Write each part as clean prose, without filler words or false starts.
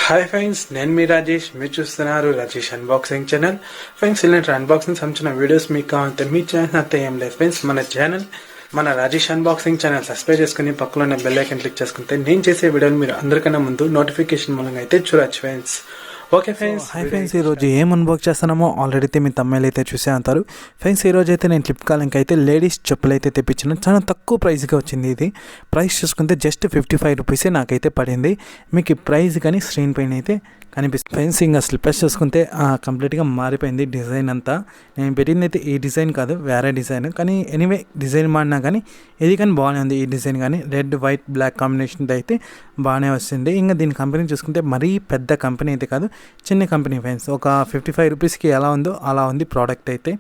Hi friends, నేను మీ రాజేష్. మీరు చూస్తున్నారు రాజేష్ అన్బాక్సింగ్ ఛానల్. ఫ్రెండ్స్, ఇలాంటి అన్బాక్సింగ్ సంబంధించిన వీడియోస్ మీకు కావాలంటే మీ ఛానల్ అంతా ఏం లేదు ఫ్రెండ్స్. మన రాజేష్ అన్బాక్సింగ్ ఛానల్ సబ్స్క్రైబ్ చేసుకుని పక్కలో ఉన్న బెల్ ఐకాన్ క్లిక్ చేసుకుంటే నేను చేసే వీడియోలు మీరు అందరికన్నా ముందు నోటిఫికేషన్ మూలంగా అయితే చూడొచ్చు friends. Okay friends, hi friends, ఈరోజు ఏం అన్బాక్స్ చేస్తున్నామో ఆల్రెడీ అయితే మీ తమ్ముళ్ళు అయితే చూసే అంటారు ఫ్రెండ్స్. ఈరోజు అయితే నేను ఫ్లిప్కార్ట్ అయితే లేడీస్ చెప్పులు అయితే తెప్పించాను. చాలా తక్కువ ప్రైస్గా వచ్చింది. ఇది ప్రైస్ చూసుకుంటే జస్ట్ 55 రూపీసే నాకైతే పడింది. మీకు ఈ ప్రైస్ కానీ స్క్రీన్ పైన అయితే కనిపిస్తుంది ఫ్రెండ్స్. ఇంకా స్లిప్పర్స్ చూసుకుంటే కంప్లీట్గా మారిపోయింది డిజైన్ అంతా. నేను పెట్టింది అయితే ఈ డిజైన్ కాదు, వేరే డిజైన్. కానీ ఎనీవే డిజైన్ మాడినా కానీ ఇది కానీ బాగానే ఉంది. ఈ డిజైన్ కానీ రెడ్ వైట్ బ్లాక్ కాంబినేషన్ అయితే బాగానే వస్తుంది. ఇంకా దీని కంపెనీ చూసుకుంటే మరీ పెద్ద కంపెనీ అయితే కాదు, చిన్న కంపెనీ ఫ్రెండ్స్. ఒక 55 రూపీస్కి ఎలా ఉందో అలా ఉంది ప్రోడక్ట్ అయితే.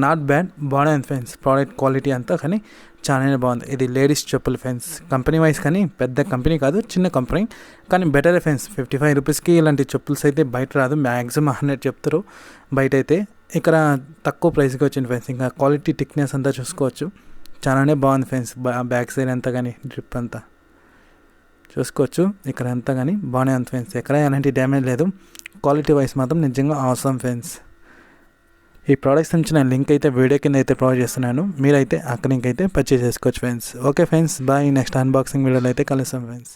నాట్ బ్యాడ్, బాగానే ఉంది ఫ్రెండ్స్. ప్రోడక్ట్ క్వాలిటీ అంతా కానీ చాలానే బాగుంది. ఇది లేడీస్ చెప్పులు ఫ్రెండ్స్. కంపెనీ వైజ్ కానీ పెద్ద కంపెనీ కాదు, చిన్న కంపెనీ కానీ బెటర్ ఫ్రెండ్స్. 55 రూపీస్కి ఇలాంటి చెప్పుల్స్ అయితే బయట రాదు. మ్యాక్సిమం 100 చెప్తారు బయట అయితే. ఇక్కడ తక్కువ ప్రైస్కి వచ్చింది ఫ్రెండ్స్. ఇంకా క్వాలిటీ థిక్నెస్ అంతా చూసుకోవచ్చు, చాలానే బాగుంది ఫ్రెండ్స్. బ్యాక్ సైడ్ అంతా కానీ డ్రిప్ అంతా చూసుకోవచ్చు. ఇక్కడ అంతా కానీ బాగానే ఉంది ఫ్రెండ్స్. ఎక్కడ ఎలాంటి డ్యామేజ్ లేదు. క్వాలిటీ వైజ్ మాత్రం నిజంగా అవసరం ఫ్రెండ్స్. ఈ ప్రోడక్ట్స్ నుంచి నేను లింక్ అయితే వీడియో కింద అయితే ప్రొవైడ్ చేస్తున్నాను. మీరైతే అక్కడ లింక్ అయితే పర్చేస్ చేసుకోవచ్చు friends. Okay friends, bye. Next unboxing వీడియోలో అయితే కలుస్తాం ఫ్రెండ్స్.